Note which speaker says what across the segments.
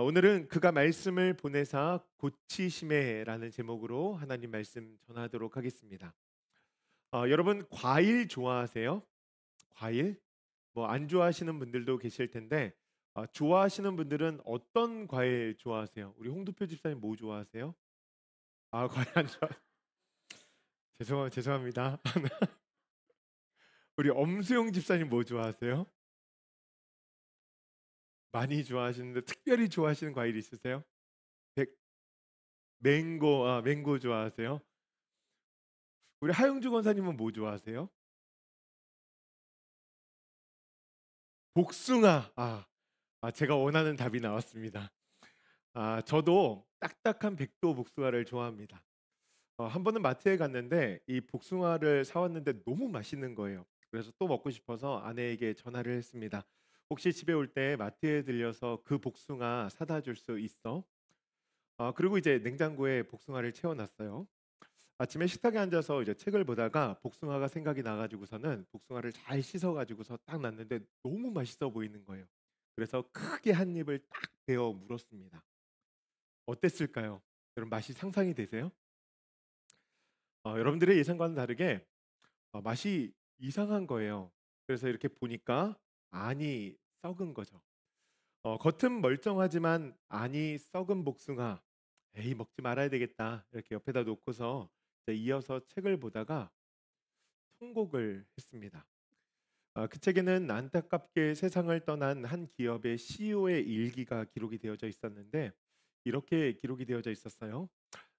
Speaker 1: 오늘은 그가 말씀을 보내사 고치심에라는 제목으로 하나님 말씀 전하도록 하겠습니다. 여러분 과일 좋아하세요? 과일? 뭐 안 좋아하시는 분들도 계실 텐데 좋아하시는 분들은 어떤 과일 좋아하세요? 우리 홍두표 집사님 뭐 좋아하세요? 과일 안 좋아. 죄송합니다. 우리 엄수영 집사님 뭐 좋아하세요? 많이 좋아하시는데 특별히 좋아하시는 과일 있으세요? 백- 맹고, 맹고 좋아하세요? 우리 하영주 권사님은 뭐 좋아하세요? 복숭아. 제가 원하는 답이 나왔습니다. 저도 딱딱한 백도 복숭아를 좋아합니다. 한 번은 마트에 갔는데 이 복숭아를 사 왔는데 너무 맛있는 거예요. 그래서 또 먹고 싶어서 아내에게 전화를 했습니다. "혹시 집에 올 때 마트에 들려서 그 복숭아 사다 줄 수 있어?" 그리고 이제 냉장고에 복숭아를 채워 놨어요. 아침에 식탁에 앉아서 이제 책을 보다가 복숭아가 생각이 나 가지고서는 복숭아를 잘 씻어 가지고서 딱 놨는데 너무 맛있어 보이는 거예요. 그래서 크게 한 입을 딱 베어 물었습니다. 어땠을까요? 여러분 맛이 상상이 되세요? 여러분들의 예상과는 다르게 맛이 이상한 거예요. 그래서 이렇게 보니까 안이 썩은 거죠. 겉은 멀쩡하지만 안이 썩은 복숭아. '에이 먹지 말아야 되겠다.' 이렇게 옆에다 놓고서 이제 이어서 책을 보다가 통곡을 했습니다. 그 책에는 안타깝게 세상을 떠난 한 기업의 CEO의 일기가 기록이 되어져 있었는데 이렇게 기록이 되어져 있었어요.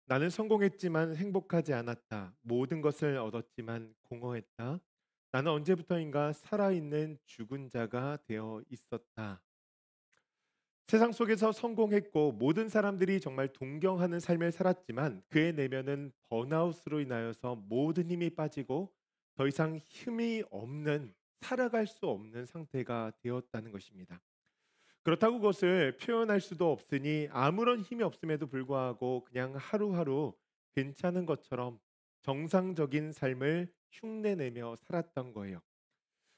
Speaker 1: "나는 성공했지만 행복하지 않았다. 모든 것을 얻었지만 공허했다. 나는 언제부터인가 살아있는 죽은 자가 되어 있었다." 세상 속에서 성공했고 모든 사람들이 정말 동경하는 삶을 살았지만 그의 내면은 번아웃으로 인하여서 모든 힘이 빠지고 더 이상 힘이 없는, 살아갈 수 없는 상태가 되었다는 것입니다. 그렇다고 그것을 표현할 수도 없으니 아무런 힘이 없음에도 불구하고 그냥 하루하루 괜찮은 것처럼 정상적인 삶을 흉내내며 살았던 거예요.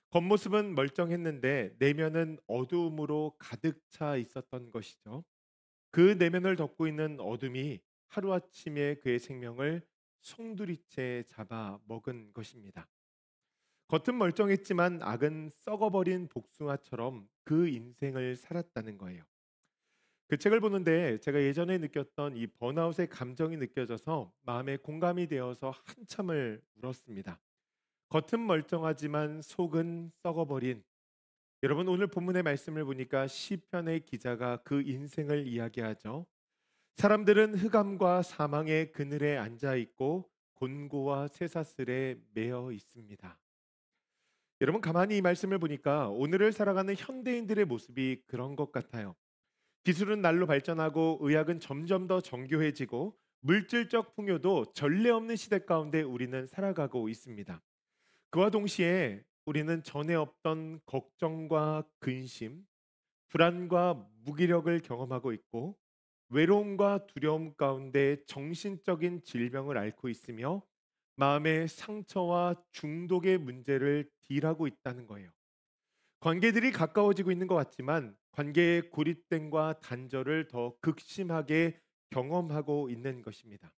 Speaker 1: 겉모습은 멀쩡했는데 내면은 어두움으로 가득 차 있었던 것이죠. 그 내면을 덮고 있는 어둠이 하루아침에 그의 생명을 송두리째 잡아 먹은 것입니다. 겉은 멀쩡했지만 악은 썩어버린 복숭아처럼 그 인생을 살았다는 거예요. 그 책을 보는데 제가 예전에 느꼈던 이 번아웃의 감정이 느껴져서 마음에 공감이 되어서 한참을 울었습니다. 겉은 멀쩡하지만 속은 썩어버린, 여러분 오늘 본문의 말씀을 보니까 시편의 기자가 그 인생을 이야기하죠. 사람들은 흑암과 사망의 그늘에 앉아 있고 곤고와 쇠사슬에 매어 있습니다. 여러분 가만히 이 말씀을 보니까 오늘을 살아가는 현대인들의 모습이 그런 것 같아요. 기술은 날로 발전하고 의학은 점점 더 정교해지고 물질적 풍요도 전례 없는 시대 가운데 우리는 살아가고 있습니다. 그와 동시에 우리는 전에 없던 걱정과 근심, 불안과 무기력을 경험하고 있고 외로움과 두려움 가운데 정신적인 질병을 앓고 있으며 마음의 상처와 중독의 문제를 딜하고 있다는 거예요. 관계들이 가까워지고 있는 것 같지만 관계의 고립됨과 단절을 더 극심하게 경험하고 있는 것입니다.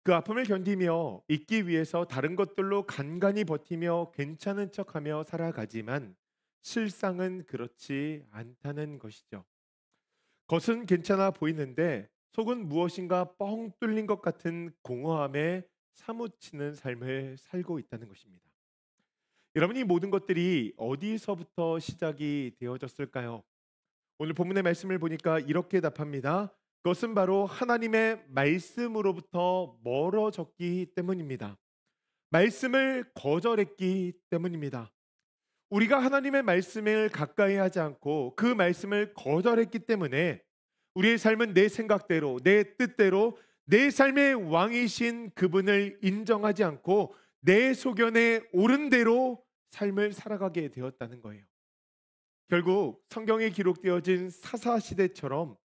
Speaker 1: 그 아픔을 견디며 있기 위해서 다른 것들로 간간히 버티며 괜찮은 척하며 살아가지만 실상은 그렇지 않다는 것이죠. 겉은 괜찮아 보이는데 속은 무엇인가 뻥 뚫린 것 같은 공허함에 사무치는 삶을 살고 있다는 것입니다. 여러분 이 모든 것들이 어디서부터 시작이 되어졌을까요? 오늘 본문의 말씀을 보니까 이렇게 답합니다. 그것은 바로 하나님의 말씀으로부터 멀어졌기 때문입니다. 말씀을 거절했기 때문입니다. 우리가 하나님의 말씀을 가까이 하지 않고 그 말씀을 거절했기 때문에 우리의 삶은 내 생각대로, 내 뜻대로, 내 삶의 왕이신 그분을 인정하지 않고 내 소견에 옳은 대로 삶을 살아가게 되었다는 거예요. 결국 성경에 기록되어진 사사 시대처럼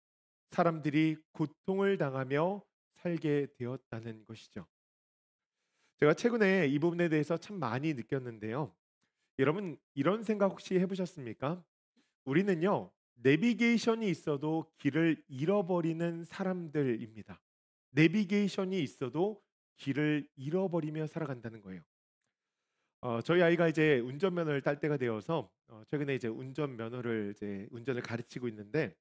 Speaker 1: 사람들이 고통을 당하며 살게 되었다는 것이죠. 제가 최근에 이 부분에 대해서 참 많이 느꼈는데요. 여러분 이런 생각 혹시 해보셨습니까? 우리는요 내비게이션이 있어도 길을 잃어버리는 사람들입니다. 내비게이션이 있어도 길을 잃어버리며 살아간다는 거예요. 저희 아이가 이제 운전면허를 딸 때가 되어서 최근에 이제 운전면허를 이제 운전을 가르치고 있는데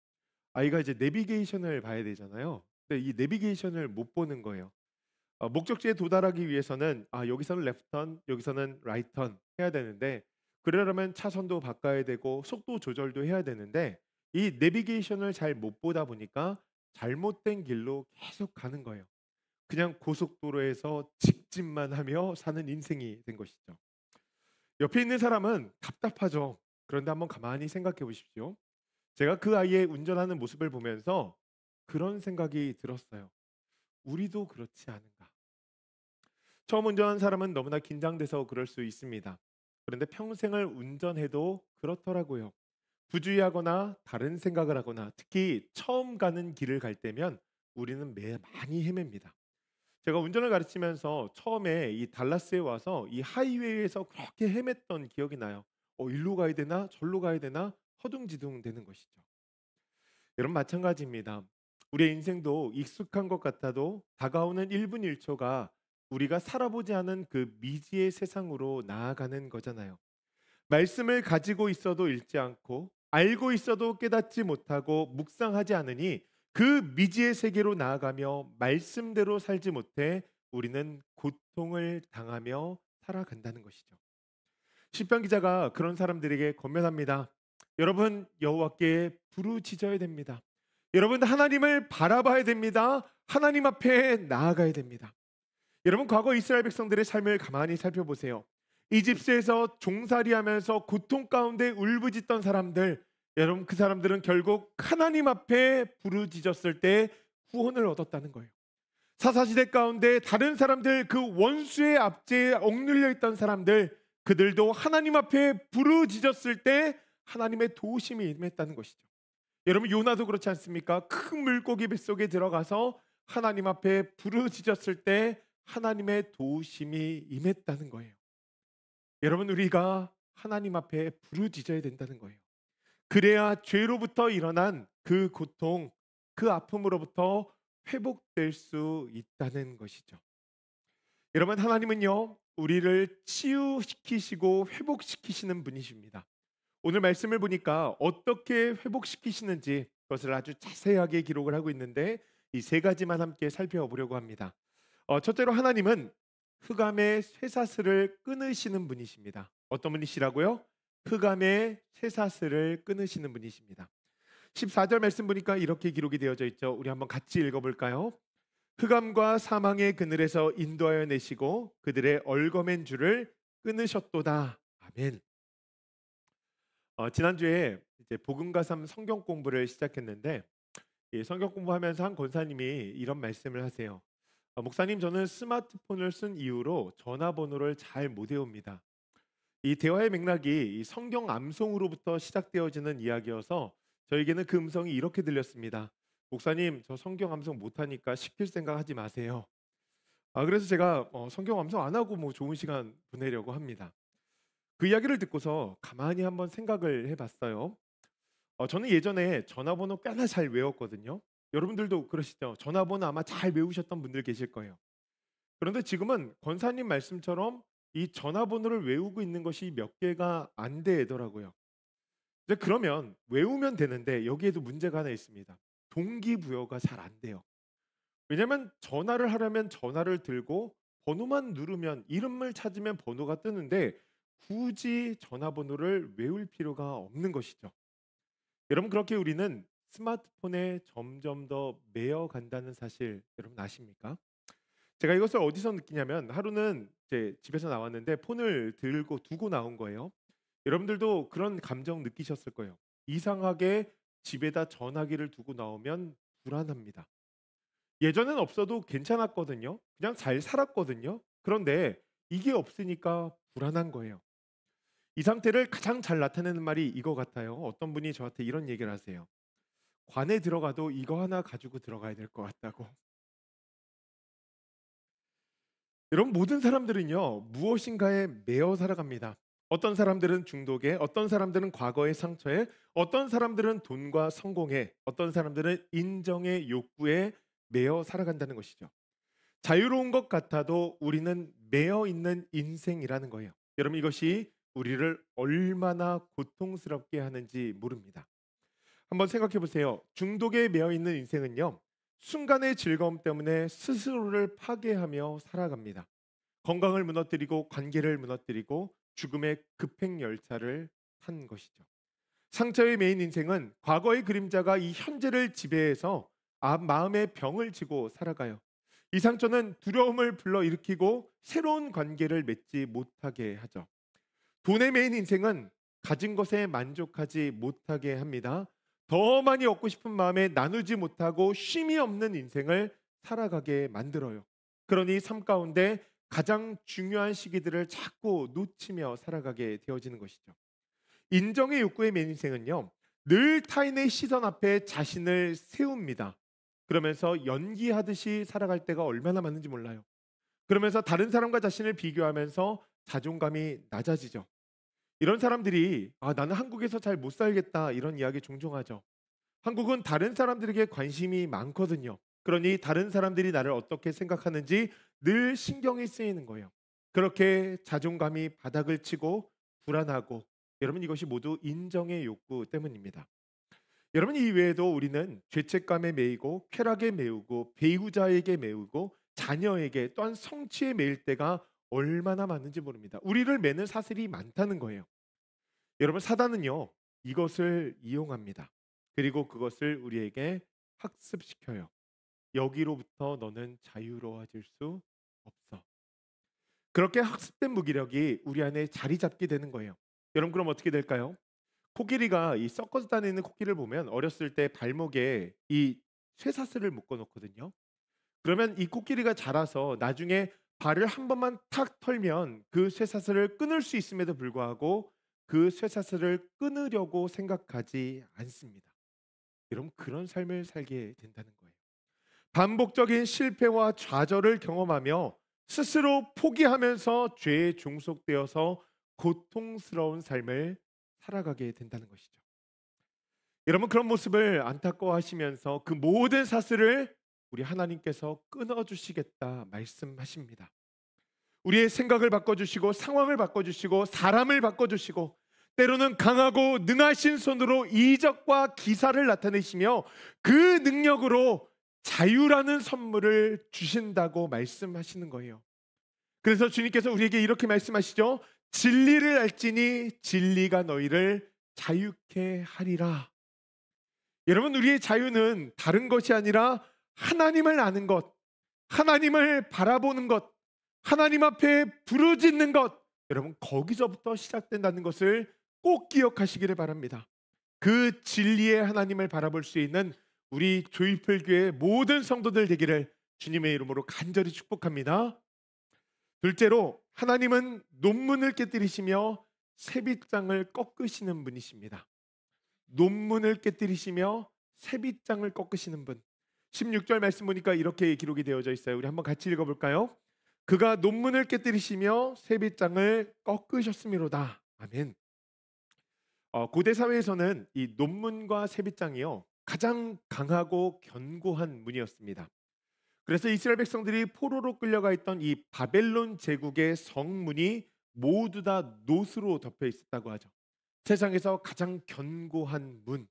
Speaker 1: 아이가 이제 내비게이션을 봐야 되잖아요. 근데 이 내비게이션을 못 보는 거예요. 목적지에 도달하기 위해서는 여기서는 레프트 턴, 여기서는 라이트 턴 해야 되는데 그러려면 차선도 바꿔야 되고 속도 조절도 해야 되는데 이 내비게이션을 잘 못 보다 보니까 잘못된 길로 계속 가는 거예요. 그냥 고속도로에서 직진만 하며 사는 인생이 된 것이죠. 옆에 있는 사람은 답답하죠. 그런데 한번 가만히 생각해 보십시오. 제가 그 아이의 운전하는 모습을 보면서 그런 생각이 들었어요. 우리도 그렇지 않은가? 처음 운전한 사람은 너무나 긴장돼서 그럴 수 있습니다. 그런데 평생을 운전해도 그렇더라고요. 부주의하거나 다른 생각을 하거나 특히 처음 가는 길을 갈 때면 우리는 매 많이 헤맵니다. 제가 운전을 가르치면서 처음에 이 달라스에 와서 이 하이웨이에서 그렇게 헤맸던 기억이 나요. 일로 가야 되나 절로 가야 되나 허둥지둥 되는 것이죠. 여러분 마찬가지입니다. 우리의 인생도 익숙한 것 같아도 다가오는 1분 1초가 우리가 살아보지 않은 그 미지의 세상으로 나아가는 거잖아요. 말씀을 가지고 있어도 읽지 않고 알고 있어도 깨닫지 못하고 묵상하지 않으니 그 미지의 세계로 나아가며 말씀대로 살지 못해 우리는 고통을 당하며 살아간다는 것이죠. 시편 기자가 그런 사람들에게 권면합니다. 여러분 여호와께 부르짖어야 됩니다. 여러분 하나님을 바라봐야 됩니다. 하나님 앞에 나아가야 됩니다. 여러분 과거 이스라엘 백성들의 삶을 가만히 살펴보세요. 이집트에서 종살이하면서 고통 가운데 울부짖던 사람들, 여러분 그 사람들은 결국 하나님 앞에 부르짖었을 때 구원을 얻었다는 거예요. 사사시대 가운데 다른 사람들 그 원수의 압제에 억눌려 있던 사람들 그들도 하나님 앞에 부르짖었을 때 하나님의 도우심이 임했다는 것이죠. 여러분 요나도 그렇지 않습니까? 큰 물고기 뱃속에 들어가서 하나님 앞에 부르짖었을 때 하나님의 도우심이 임했다는 거예요. 여러분 우리가 하나님 앞에 부르짖어야 된다는 거예요. 그래야 죄로부터 일어난 그 고통, 그 아픔으로부터 회복될 수 있다는 것이죠. 여러분 하나님은요 우리를 치유시키시고 회복시키시는 분이십니다. 오늘 말씀을 보니까 어떻게 회복시키시는지 그것을 아주 자세하게 기록을 하고 있는데 이 세 가지만 함께 살펴보려고 합니다. 첫째로 하나님은 흑암의 쇠사슬을 끊으시는 분이십니다. 어떤 분이시라고요? 흑암의 쇠사슬을 끊으시는 분이십니다. 14절 말씀 보니까 이렇게 기록이 되어져 있죠. 우리 한번 같이 읽어볼까요? 흑암과 사망의 그늘에서 인도하여 내시고 그들의 얼거맨 줄을 끊으셨도다. 아멘. 지난주에 이제 복음과 삶 성경 공부를 시작했는데 이 성경 공부하면서 한 권사님이 이런 말씀을 하세요. 목사님 저는 스마트폰을 쓴 이후로 전화번호를 잘 못 외웁니다. 이 대화의 맥락이 이 성경 암송으로부터 시작되어지는 이야기여서 저에게는 그 음성이 이렇게 들렸습니다. 목사님 저 성경 암송 못하니까 시킬 생각 하지 마세요. 그래서 제가 성경 암송 안 하고 뭐 좋은 시간 보내려고 합니다. 그 이야기를 듣고서 가만히 한번 생각을 해봤어요. 저는 예전에 전화번호 꽤나 잘 외웠거든요. 여러분들도 그러시죠? 전화번호 아마 잘 외우셨던 분들 계실 거예요. 그런데 지금은 권사님 말씀처럼 이 전화번호를 외우고 있는 것이 몇 개가 안 되더라고요. 이제 그러면 외우면 되는데 여기에도 문제가 하나 있습니다. 동기부여가 잘 안 돼요. 왜냐하면 전화를 하려면 전화를 들고 번호만 누르면 이름을 찾으면 번호가 뜨는데 굳이 전화번호를 외울 필요가 없는 것이죠. 여러분 그렇게 우리는 스마트폰에 점점 더 매여 간다는 사실 여러분 아십니까? 제가 이것을 어디서 느끼냐면 하루는 이제 집에서 나왔는데 폰을 들고 두고 나온 거예요. 여러분들도 그런 감정 느끼셨을 거예요. 이상하게 집에다 전화기를 두고 나오면 불안합니다. 예전엔 없어도 괜찮았거든요. 그냥 잘 살았거든요. 그런데 이게 없으니까 불안한 거예요. 이 상태를 가장 잘 나타내는 말이 이거 같아요. 어떤 분이 저한테 이런 얘기를 하세요. 관에 들어가도 이거 하나 가지고 들어가야 될 것 같다고. 여러분 모든 사람들은요 무엇인가에 매여 살아갑니다. 어떤 사람들은 중독에, 어떤 사람들은 과거의 상처에, 어떤 사람들은 돈과 성공에, 어떤 사람들은 인정의 욕구에 매여 살아간다는 것이죠. 자유로운 것 같아도 우리는 매여 있는 인생이라는 거예요. 여러분, 이것이 우리를 얼마나 고통스럽게 하는지 모릅니다. 한번 생각해 보세요. 중독에 매여 있는 인생은요, 순간의 즐거움 때문에 스스로를 파괴하며 살아갑니다. 건강을 무너뜨리고 관계를 무너뜨리고 죽음의 급행 열차를 탄 것이죠. 상처의 메인 인생은 과거의 그림자가 이 현재를 지배해서 마음의 병을 지고 살아가요. 이 상처는 두려움을 불러일으키고 새로운 관계를 맺지 못하게 하죠. 돈의 메인 인생은 가진 것에 만족하지 못하게 합니다. 더 많이 얻고 싶은 마음에 나누지 못하고 쉼이 없는 인생을 살아가게 만들어요. 그러니 삶 가운데 가장 중요한 시기들을 자꾸 놓치며 살아가게 되어지는 것이죠. 인정의 욕구의 메인 인생은요, 늘 타인의 시선 앞에 자신을 세웁니다. 그러면서 연기하듯이 살아갈 때가 얼마나 많은지 몰라요. 그러면서 다른 사람과 자신을 비교하면서 자존감이 낮아지죠. 이런 사람들이 나는 한국에서 잘 못 살겠다 이런 이야기 종종 하죠. 한국은 다른 사람들에게 관심이 많거든요. 그러니 다른 사람들이 나를 어떻게 생각하는지 늘 신경이 쓰이는 거예요. 그렇게 자존감이 바닥을 치고 불안하고, 여러분, 이것이 모두 인정의 욕구 때문입니다. 여러분, 이 외에도 우리는 죄책감에 매이고 쾌락에 매우고 배우자에게 매우고 자녀에게 또한 성취에 매일 때가 얼마나 많은지 모릅니다. 우리를 매는 사슬이 많다는 거예요. 여러분, 사단은요, 이것을 이용합니다. 그리고 그것을 우리에게 학습시켜요. 여기로부터 너는 자유로워질 수 없어. 그렇게 학습된 무기력이 우리 안에 자리 잡게 되는 거예요. 여러분, 그럼 어떻게 될까요? 코끼리가 이 서커스 다니는 코끼리를 보면 어렸을 때 발목에 이 쇠사슬을 묶어 놓거든요. 그러면 이 코끼리가 자라서 나중에 발을 한 번만 탁 털면 그 쇠사슬을 끊을 수 있음에도 불구하고 그 쇠사슬을 끊으려고 생각하지 않습니다. 여러분, 그런 삶을 살게 된다는 거예요. 반복적인 실패와 좌절을 경험하며 스스로 포기하면서 죄에 종속되어서 고통스러운 삶을 살아가게 된다는 것이죠. 여러분, 그런 모습을 안타까워하시면서 그 모든 사슬을 우리 하나님께서 끊어주시겠다 말씀하십니다. 우리의 생각을 바꿔주시고 상황을 바꿔주시고 사람을 바꿔주시고 때로는 강하고 능하신 손으로 이적과 기사를 나타내시며 그 능력으로 자유라는 선물을 주신다고 말씀하시는 거예요. 그래서 주님께서 우리에게 이렇게 말씀하시죠. 진리를 알지니 진리가 너희를 자유케 하리라. 여러분, 우리의 자유는 다른 것이 아니라 하나님을 아는 것, 하나님을 바라보는 것, 하나님 앞에 부르짖는 것, 여러분, 거기서부터 시작된다는 것을 꼭 기억하시기를 바랍니다. 그 진리의 하나님을 바라볼 수 있는 우리 조이풀 교회 모든 성도들 되기를 주님의 이름으로 간절히 축복합니다. 둘째로, 하나님은 논문을 깨뜨리시며 세빗장을 꺾으시는 분이십니다. 논문을 깨뜨리시며 세빗장을 꺾으시는 분. 16절 말씀 보니까 이렇게 기록이 되어져 있어요. 우리 한번 같이 읽어볼까요? 그가 논문을 깨뜨리시며 세빗장을 꺾으셨음이로다. 아멘. 고대 사회에서는 이 논문과 세빗장이요, 가장 강하고 견고한 문이었습니다. 그래서 이스라엘 백성들이 포로로 끌려가 있던 이 바벨론 제국의 성문이 모두 다 노스로 덮여 있었다고 하죠. 세상에서 가장 견고한 문.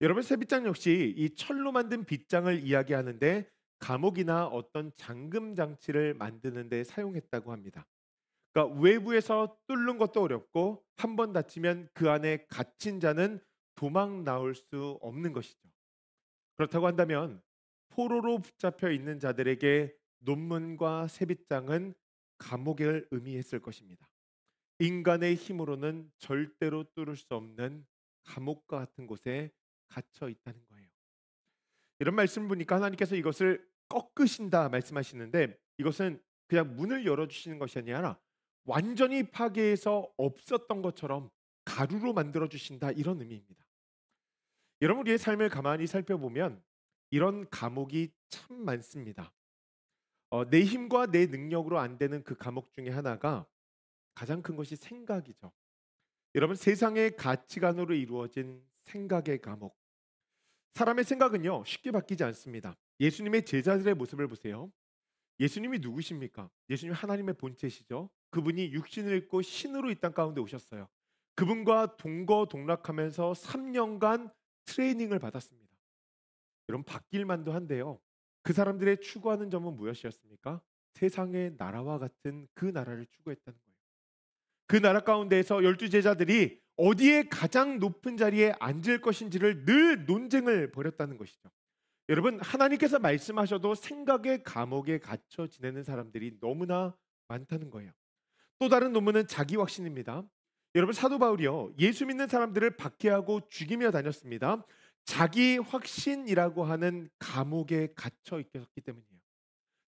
Speaker 1: 여러분, 세빗장 역시 이 철로 만든 빗장을 이야기하는데 감옥이나 어떤 잠금 장치를 만드는 데 사용했다고 합니다. 그러니까 외부에서 뚫는 것도 어렵고 한 번 다치면 그 안에 갇힌 자는 도망 나올 수 없는 것이죠. 그렇다고 한다면 포로로 붙잡혀 있는 자들에게 논문과 세빗장은 감옥을 의미했을 것입니다. 인간의 힘으로는 절대로 뚫을 수 없는 감옥과 같은 곳에 갇혀 있다는 거예요. 이런 말씀을 보니까 하나님께서 이것을 꺾으신다 말씀하시는데, 이것은 그냥 문을 열어주시는 것이 아니라 완전히 파괴해서 없었던 것처럼 가루로 만들어 주신다, 이런 의미입니다. 여러분, 우리의 삶을 가만히 살펴보면 이런 감옥이 참 많습니다. 내 힘과 내 능력으로 안 되는 그 감옥 중에 하나가 가장 큰 것이 생각이죠. 여러분, 세상의 가치관으로 이루어진 생각의 감옥. 사람의 생각은요, 쉽게 바뀌지 않습니다. 예수님의 제자들의 모습을 보세요. 예수님이 누구십니까? 예수님 하나님의 본체시죠. 그분이 육신을 입고 신으로 이 땅 가운데 오셨어요. 그분과 동거동락하면서 3년간 트레이닝을 받았습니다. 여러분, 바뀔 만도 한데요. 그 사람들의 추구하는 점은 무엇이었습니까? 세상의 나라와 같은 그 나라를 추구했다는 거예요. 그 나라 가운데에서 12제자들이 어디에 가장 높은 자리에 앉을 것인지를 늘 논쟁을 벌였다는 것이죠. 여러분, 하나님께서 말씀하셔도 생각의 감옥에 갇혀 지내는 사람들이 너무나 많다는 거예요. 또 다른 논문은 자기 확신입니다. 여러분, 사도 바울이요, 예수 믿는 사람들을 박해하고 죽이며 다녔습니다. 자기 확신이라고 하는 감옥에 갇혀 있었기 때문이에요.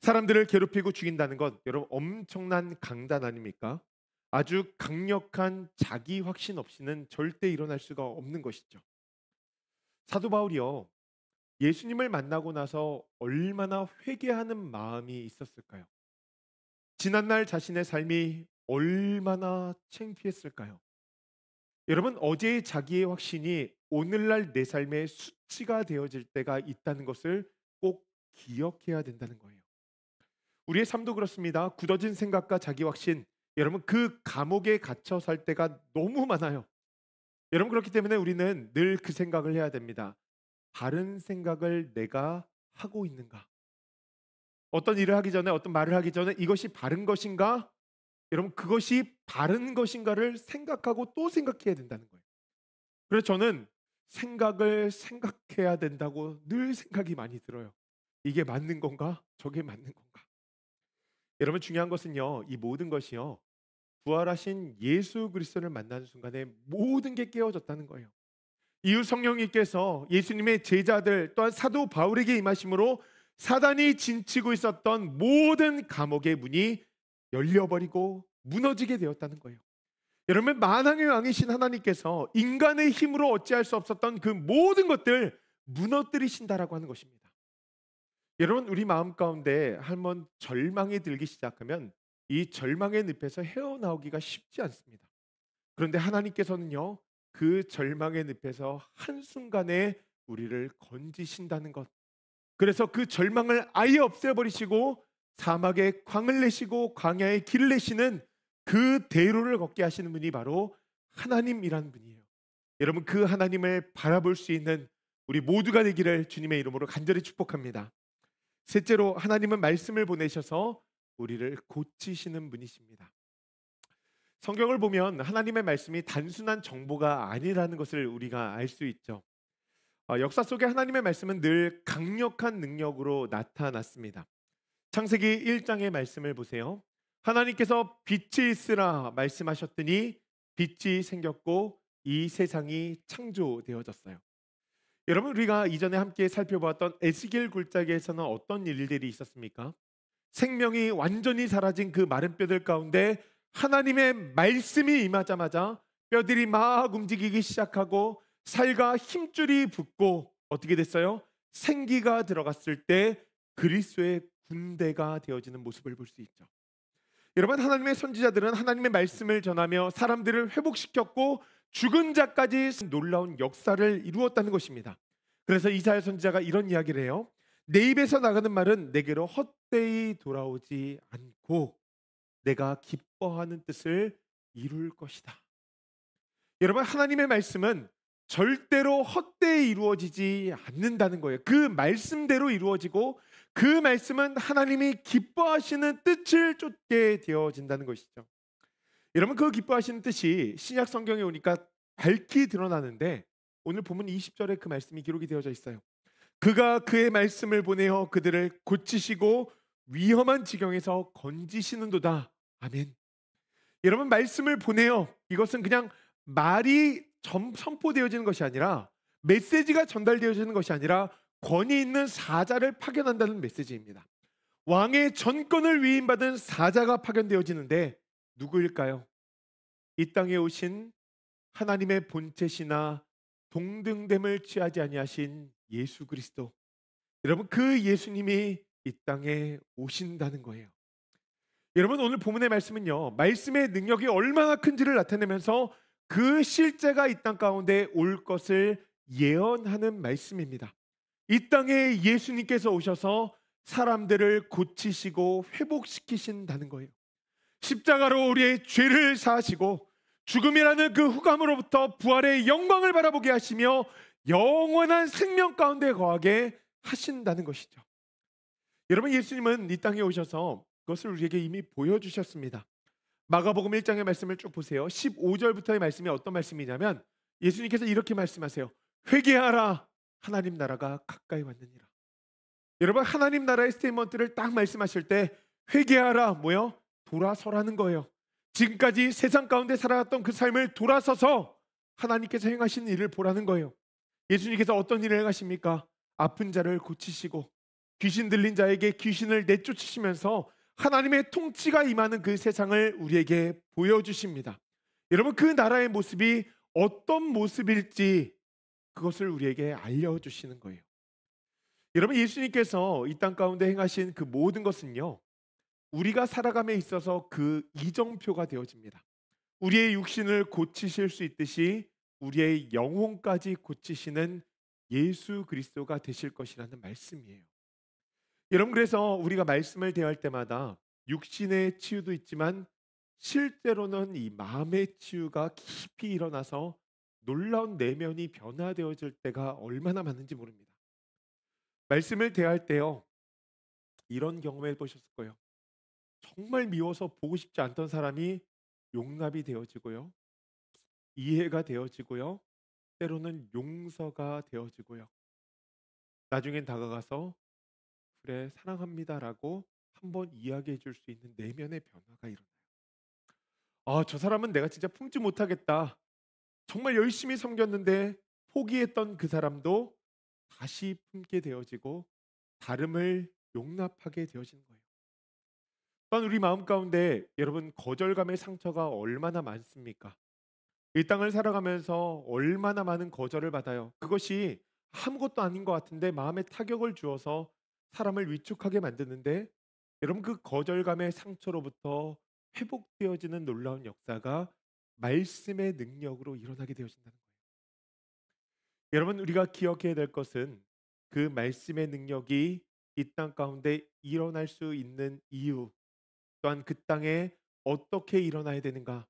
Speaker 1: 사람들을 괴롭히고 죽인다는 것, 여러분, 엄청난 강단 아닙니까? 아주 강력한 자기 확신 없이는 절대 일어날 수가 없는 것이죠. 사도 바울이요, 예수님을 만나고 나서 얼마나 회개하는 마음이 있었을까요? 지난날 자신의 삶이 얼마나 창피했을까요? 여러분, 어제의 자기의 확신이 오늘날 내 삶의 수치가 되어질 때가 있다는 것을 꼭 기억해야 된다는 거예요. 우리의 삶도 그렇습니다. 굳어진 생각과 자기 확신, 여러분, 그 감옥에 갇혀 살 때가 너무 많아요. 여러분, 그렇기 때문에 우리는 늘 그 생각을 해야 됩니다. 바른 생각을 내가 하고 있는가? 어떤 일을 하기 전에, 어떤 말을 하기 전에 이것이 바른 것인가? 여러분, 그것이 바른 것인가를 생각하고 또 생각해야 된다는 거예요. 그래서 저는 생각을 생각해야 된다고 늘 생각이 많이 들어요. 이게 맞는 건가? 저게 맞는 건가? 여러분, 중요한 것은요, 이 모든 것이요, 부활하신 예수 그리스도를 만나는 순간에 모든 게 깨어졌다는 거예요. 이후 성령님께서 예수님의 제자들 또한 사도 바울에게 임하심으로 사단이 진치고 있었던 모든 감옥의 문이 열려버리고 무너지게 되었다는 거예요. 여러분, 만왕의 왕이신 하나님께서 인간의 힘으로 어찌할 수 없었던 그 모든 것들 무너뜨리신다라고 하는 것입니다. 여러분, 우리 마음 가운데 한번 절망이 들기 시작하면 이 절망의 늪에서 헤어나오기가 쉽지 않습니다. 그런데 하나님께서는요, 그 절망의 늪에서 한순간에 우리를 건지신다는 것. 그래서 그 절망을 아예 없애버리시고 사막에 광을 내시고 광야에 길을 내시는 그 대로를 걷게 하시는 분이 바로 하나님이라는 분이에요. 여러분, 그 하나님을 바라볼 수 있는 우리 모두가 되기를 주님의 이름으로 간절히 축복합니다. 셋째로, 하나님은 말씀을 보내셔서 우리를 고치시는 분이십니다. 성경을 보면 하나님의 말씀이 단순한 정보가 아니라는 것을 우리가 알 수 있죠. 역사 속에 하나님의 말씀은 늘 강력한 능력으로 나타났습니다. 창세기 1장의 말씀을 보세요. 하나님께서 빛이 있으라 말씀하셨더니 빛이 생겼고 이 세상이 창조되어졌어요. 여러분, 우리가 이전에 함께 살펴보았던 에스겔 굴짝에서는 어떤 일들이 있었습니까? 생명이 완전히 사라진 그 마른 뼈들 가운데 하나님의 말씀이 임하자마자 뼈들이 막 움직이기 시작하고 살과 힘줄이 붙고 어떻게 됐어요? 생기가 들어갔을 때 그리스도의 군대가 되어지는 모습을 볼 수 있죠. 여러분, 하나님의 선지자들은 하나님의 말씀을 전하며 사람들을 회복시켰고 죽은 자까지 놀라운 역사를 이루었다는 것입니다. 그래서 이사야 선지자가 이런 이야기를 해요. 내 입에서 나가는 말은 내게로 헛되이 돌아오지 않고 내가 기뻐하는 뜻을 이룰 것이다. 여러분, 하나님의 말씀은 절대로 헛되이 이루어지지 않는다는 거예요. 그 말씀대로 이루어지고 그 말씀은 하나님이 기뻐하시는 뜻을 쫓게 되어진다는 것이죠. 여러분, 그 기뻐하시는 뜻이 신약 성경에 오니까 밝히 드러나는데 오늘 본문 20절에 그 말씀이 기록이 되어져 있어요. 그가 그의 말씀을 보내어 그들을 고치시고 위험한 지경에서 건지시는도다. 아멘. 여러분, 말씀을 보내어, 이것은 그냥 말이 선포되어지는 것이 아니라, 메시지가 전달되어지는 것이 아니라 권위 있는 사자를 파견한다는 메시지입니다. 왕의 전권을 위임받은 사자가 파견되어지는데 누구일까요? 이 땅에 오신 하나님의 본체시나 동등됨을 취하지 아니하신 예수 그리스도. 여러분, 그 예수님이 이 땅에 오신다는 거예요. 여러분 오늘 본문의 말씀은요, 말씀의 능력이 얼마나 큰지를 나타내면서 그 실제가 이 땅 가운데 올 것을 예언하는 말씀입니다. 이 땅에 예수님께서 오셔서 사람들을 고치시고 회복시키신다는 거예요. 십자가로 우리의 죄를 사하시고 죽음이라는 그 흑암으로부터 부활의 영광을 바라보게 하시며 영원한 생명 가운데 거하게 하신다는 것이죠. 여러분, 예수님은 이 땅에 오셔서 그것을 우리에게 이미 보여주셨습니다. 마가복음 1장의 말씀을 쭉 보세요. 15절부터의 말씀이 어떤 말씀이냐면 예수님께서 이렇게 말씀하세요. 회개하라, 하나님 나라가 가까이 왔느니라. 여러분, 하나님 나라의 스테이트먼트를 딱 말씀하실 때 회개하라, 뭐요? 돌아서라는 거예요. 지금까지 세상 가운데 살아왔던 그 삶을 돌아서서 하나님께서 행하신 일을 보라는 거예요. 예수님께서 어떤 일을 행하십니까? 아픈 자를 고치시고 귀신 들린 자에게 귀신을 내쫓으시면서 하나님의 통치가 임하는 그 세상을 우리에게 보여주십니다. 여러분, 그 나라의 모습이 어떤 모습일지 그것을 우리에게 알려주시는 거예요. 여러분, 예수님께서 이 땅 가운데 행하신 그 모든 것은요, 우리가 살아감에 있어서 그 이정표가 되어집니다. 우리의 육신을 고치실 수 있듯이 우리의 영혼까지 고치시는 예수 그리스도가 되실 것이라는 말씀이에요. 여러분, 그래서 우리가 말씀을 대할 때마다 육신의 치유도 있지만 실제로는 이 마음의 치유가 깊이 일어나서 놀라운 내면이 변화되어질 때가 얼마나 많은지 모릅니다. 말씀을 대할 때요, 이런 경험해 보셨을 거예요. 정말 미워서 보고 싶지 않던 사람이 용납이 되어지고요, 이해가 되어지고요, 때로는 용서가 되어지고요, 나중엔 다가가서 그래 사랑합니다라고 한번 이야기해 줄 수 있는 내면의 변화가 일어나요. 아, 저 사람은 내가 진짜 품지 못하겠다. 정말 열심히 섬겼는데 포기했던 그 사람도 다시 품게 되어지고 다름을 용납하게 되어지는 거예요. 또한 우리 마음 가운데 여러분, 거절감의 상처가 얼마나 많습니까? 이 땅을 살아가면서 얼마나 많은 거절을 받아요. 그것이 아무것도 아닌 것 같은데 마음에 타격을 주어서 사람을 위축하게 만드는데, 여러분, 그 거절감의 상처로부터 회복되어지는 놀라운 역사가 말씀의 능력으로 일어나게 되어진다는 거예요. 여러분, 우리가 기억해야 될 것은 그 말씀의 능력이 이 땅 가운데 일어날 수 있는 이유, 또한 그 땅에 어떻게 일어나야 되는가.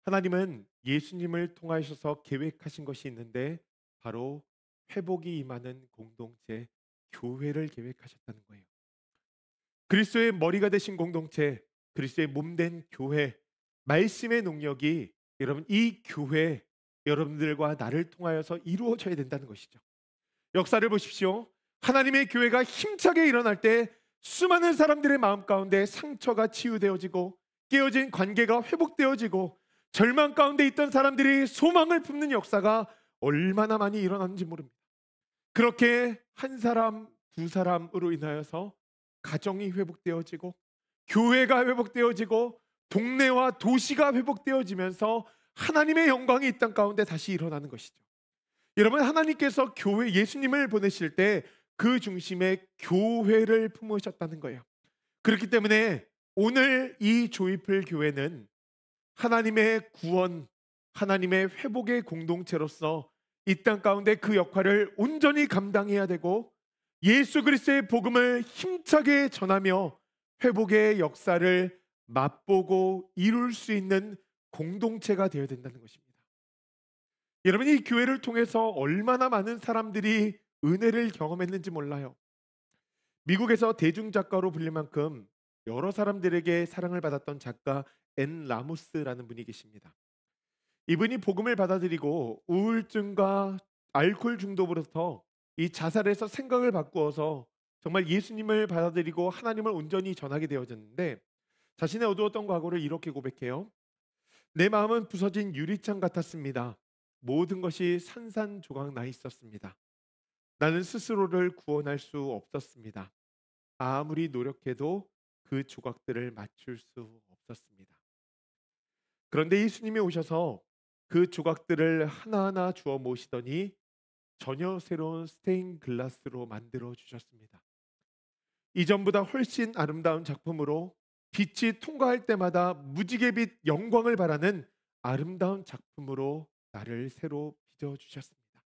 Speaker 1: 하나님은 예수님을 통하셔서 계획하신 것이 있는데 바로 회복이 임하는 공동체, 교회를 계획하셨다는 거예요. 그리스도의 머리가 되신 공동체, 그리스도의 몸된 교회, 말씀의 능력이 여러분 이 교회 여러분들과 나를 통하여서 이루어져야 된다는 것이죠. 역사를 보십시오. 하나님의 교회가 힘차게 일어날 때 수많은 사람들의 마음 가운데 상처가 치유되어지고 깨어진 관계가 회복되어지고 절망 가운데 있던 사람들이 소망을 품는 역사가 얼마나 많이 일어났는지 모릅니다. 그렇게 한 사람, 두 사람으로 인하여서 가정이 회복되어지고 교회가 회복되어지고 동네와 도시가 회복되어지면서 하나님의 영광이 이 땅 가운데 다시 일어나는 것이죠. 여러분, 하나님께서 교회 예수님을 보내실 때 그 중심에 교회를 품으셨다는 거예요. 그렇기 때문에 오늘 이 조이풀 교회는 하나님의 구원, 하나님의 회복의 공동체로서 이 땅 가운데 그 역할을 온전히 감당해야 되고 예수 그리스도의 복음을 힘차게 전하며 회복의 역사를 맛보고 이룰 수 있는 공동체가 되어야 된다는 것입니다. 여러분, 이 교회를 통해서 얼마나 많은 사람들이 은혜를 경험했는지 몰라요. 미국에서 대중작가로 불릴 만큼 여러 사람들에게 사랑을 받았던 작가 앤 라모스라는 분이 계십니다. 이분이 복음을 받아들이고 우울증과 알코올 중독으로부터 이 자살해서 생각을 바꾸어서 정말 예수님을 받아들이고 하나님을 온전히 전하게 되어졌는데, 자신의 어두웠던 과거를 이렇게 고백해요. 내 마음은 부서진 유리창 같았습니다. 모든 것이 산산조각 나 있었습니다. 나는 스스로를 구원할 수 없었습니다. 아무리 노력해도 그 조각들을 맞출 수 없었습니다. 그런데 예수님이 오셔서 그 조각들을 하나하나 주워 모시더니 전혀 새로운 스테인 글라스로 만들어 주셨습니다. 이전보다 훨씬 아름다운 작품으로 빛이 통과할 때마다 무지개빛 영광을 발하는 아름다운 작품으로 나를 새로 빚어 주셨습니다.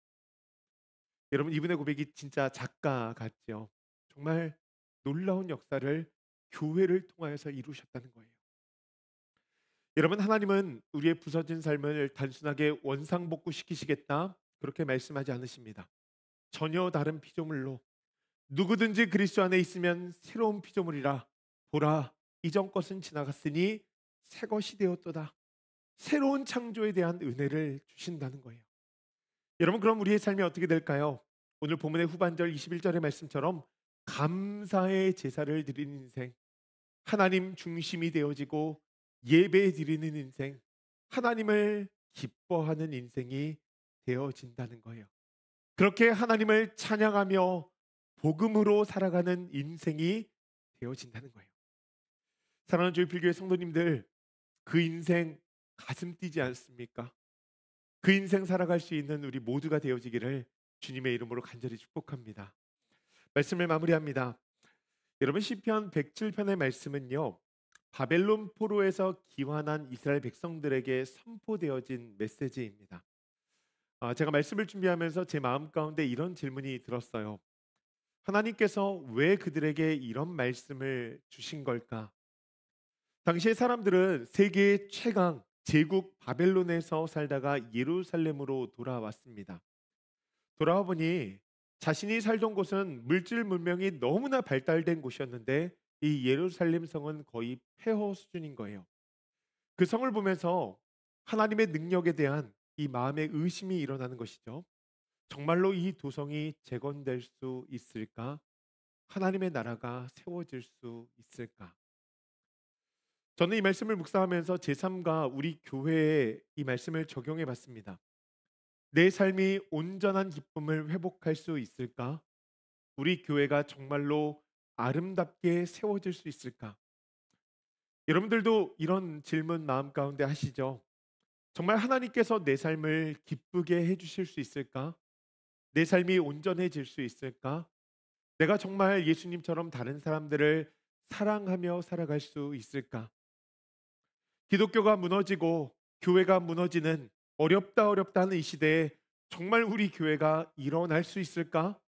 Speaker 1: 여러분, 이분의 고백이 진짜 작가 같죠. 정말 놀라운 역사를 교회를 통하여서 이루셨다는 거예요. 여러분, 하나님은 우리의 부서진 삶을 단순하게 원상복구시키시겠다 그렇게 말씀하지 않으십니다. 전혀 다른 피조물로 누구든지 그리스도 안에 있으면 새로운 피조물이라. 보라, 이전 것은 지나갔으니 새 것이 되었도다. 새로운 창조에 대한 은혜를 주신다는 거예요. 여러분, 그럼 우리의 삶이 어떻게 될까요? 오늘 본문의 후반절 21절의 말씀처럼 감사의 제사를 드리는 인생, 하나님 중심이 되어지고 예배 드리는 인생, 하나님을 기뻐하는 인생이 되어진다는 거예요. 그렇게 하나님을 찬양하며 복음으로 살아가는 인생이 되어진다는 거예요. 사랑하는 조이필교회 성도님들, 그 인생 가슴 뛰지 않습니까? 그 인생 살아갈 수 있는 우리 모두가 되어지기를 주님의 이름으로 간절히 축복합니다. 말씀을 마무리합니다. 여러분, 시편 107편의 말씀은요, 바벨론 포로에서 귀환한 이스라엘 백성들에게 선포되어진 메시지입니다. 제가 말씀을 준비하면서 제 마음 가운데 이런 질문이 들었어요. 하나님께서 왜 그들에게 이런 말씀을 주신 걸까? 당시의 사람들은 세계의 최강 제국 바벨론에서 살다가 예루살렘으로 돌아왔습니다. 돌아와 보니 자신이 살던 곳은 물질 문명이 너무나 발달된 곳이었는데 이 예루살렘 성은 거의 폐허 수준인 거예요. 그 성을 보면서 하나님의 능력에 대한 이 마음의 의심이 일어나는 것이죠. 정말로 이 도성이 재건될 수 있을까? 하나님의 나라가 세워질 수 있을까? 저는 이 말씀을 묵상하면서 제 삶과 우리 교회에 이 말씀을 적용해 봤습니다. 내 삶이 온전한 기쁨을 회복할 수 있을까? 우리 교회가 정말로 아름답게 세워질 수 있을까? 여러분들도 이런 질문 마음 가운데 하시죠? 정말 하나님께서 내 삶을 기쁘게 해주실 수 있을까? 내 삶이 온전해질 수 있을까? 내가 정말 예수님처럼 다른 사람들을 사랑하며 살아갈 수 있을까? 기독교가 무너지고 교회가 무너지는 어렵다 하는 이 시대에 정말 우리 교회가 일어날 수 있을까?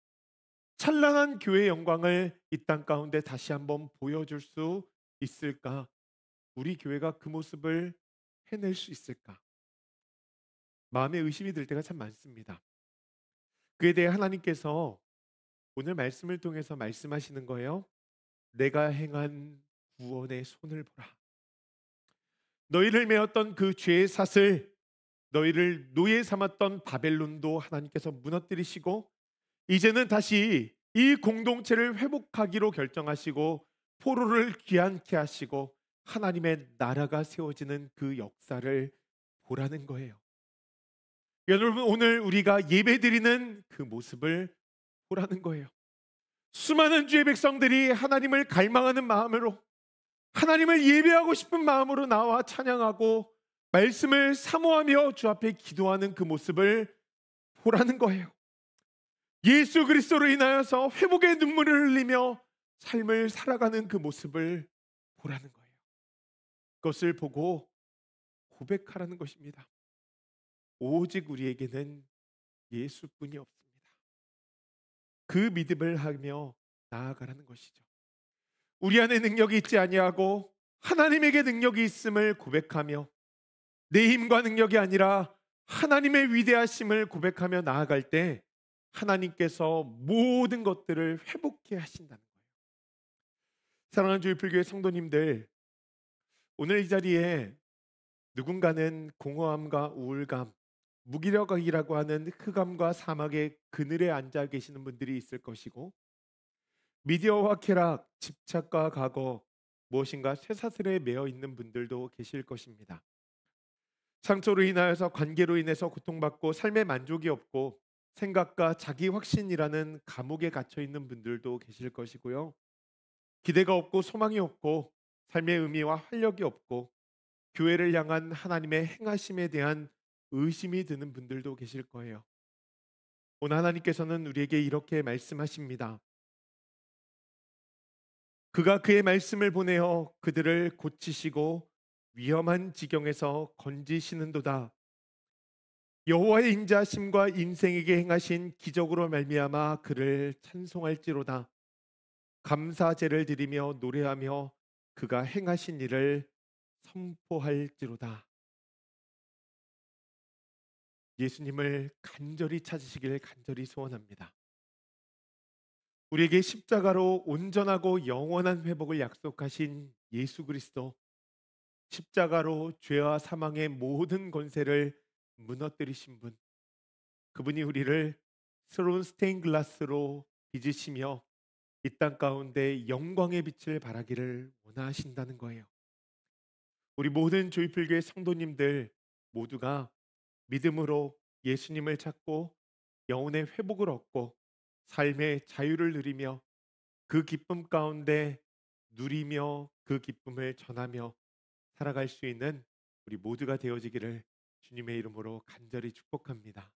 Speaker 1: 찬란한 교회의 영광을 이 땅 가운데 다시 한번 보여줄 수 있을까? 우리 교회가 그 모습을 해낼 수 있을까? 마음에 의심이 들 때가 참 많습니다. 그에 대해 하나님께서 오늘 말씀을 통해서 말씀하시는 거예요. 내가 행한 구원의 손을 보라. 너희를 메었던 그 죄의 삿을, 너희를 노예 삼았던 바벨론도 하나님께서 무너뜨리시고 이제는 다시 이 공동체를 회복하기로 결정하시고 포로를 귀환케 하시고 하나님의 나라가 세워지는 그 역사를 보라는 거예요. 여러분, 오늘 우리가 예배드리는 그 모습을 보라는 거예요. 수많은 주의 백성들이 하나님을 갈망하는 마음으로, 하나님을 예배하고 싶은 마음으로 나와 찬양하고 말씀을 사모하며 주 앞에 기도하는 그 모습을 보라는 거예요. 예수 그리스도로 인하여서 회복의 눈물을 흘리며 삶을 살아가는 그 모습을 보라는 거예요. 그것을 보고 고백하라는 것입니다. 오직 우리에게는 예수뿐이 없습니다. 그 믿음을 하며 나아가라는 것이죠. 우리 안에 능력이 있지 아니하고 하나님에게 능력이 있음을 고백하며 내 힘과 능력이 아니라 하나님의 위대하심을 고백하며 나아갈 때 하나님께서 모든 것들을 회복해 하신다는 거예요. 사랑하는 주일풀교회 성도님들, 오늘 이 자리에 누군가는 공허함과 우울감, 무기력이라고 하는 흑암과 사막의 그늘에 앉아 계시는 분들이 있을 것이고, 미디어와 쾌락, 집착과 과거, 무엇인가 쇠사슬에 매어 있는 분들도 계실 것입니다. 상처로 인하여서 관계로 인해서 고통받고 삶의 만족이 없고 생각과 자기 확신이라는 감옥에 갇혀 있는 분들도 계실 것이고요. 기대가 없고 소망이 없고 삶의 의미와 활력이 없고 교회를 향한 하나님의 행하심에 대한 의심이 드는 분들도 계실 거예요. 오늘 하나님께서는 우리에게 이렇게 말씀하십니다. 그가 그의 말씀을 보내어 그들을 고치시고 위험한 지경에서 건지시는도다. 여호와의 인자심과 인생에게 행하신 기적으로 말미암아 그를 찬송할지로다. 감사제를 드리며 노래하며 그가 행하신 일을 선포할지로다. 예수님을 간절히 찾으시길 간절히 소원합니다. 우리에게 십자가로 온전하고 영원한 회복을 약속하신 예수 그리스도, 십자가로 죄와 사망의 모든 권세를 무너뜨리신 분, 그분이 우리를 새로운 스테인 글라스로 빚으시며 이 땅 가운데 영광의 빛을 발하기를 원하신다는 거예요. 우리 모든 조이풀교회 성도님들 모두가 믿음으로 예수님을 찾고 영혼의 회복을 얻고 삶의 자유를 누리며 그 기쁨 가운데 누리며 그 기쁨을 전하며 살아갈 수 있는 우리 모두가 되어지기를 주님의 이름으로 간절히 축복합니다.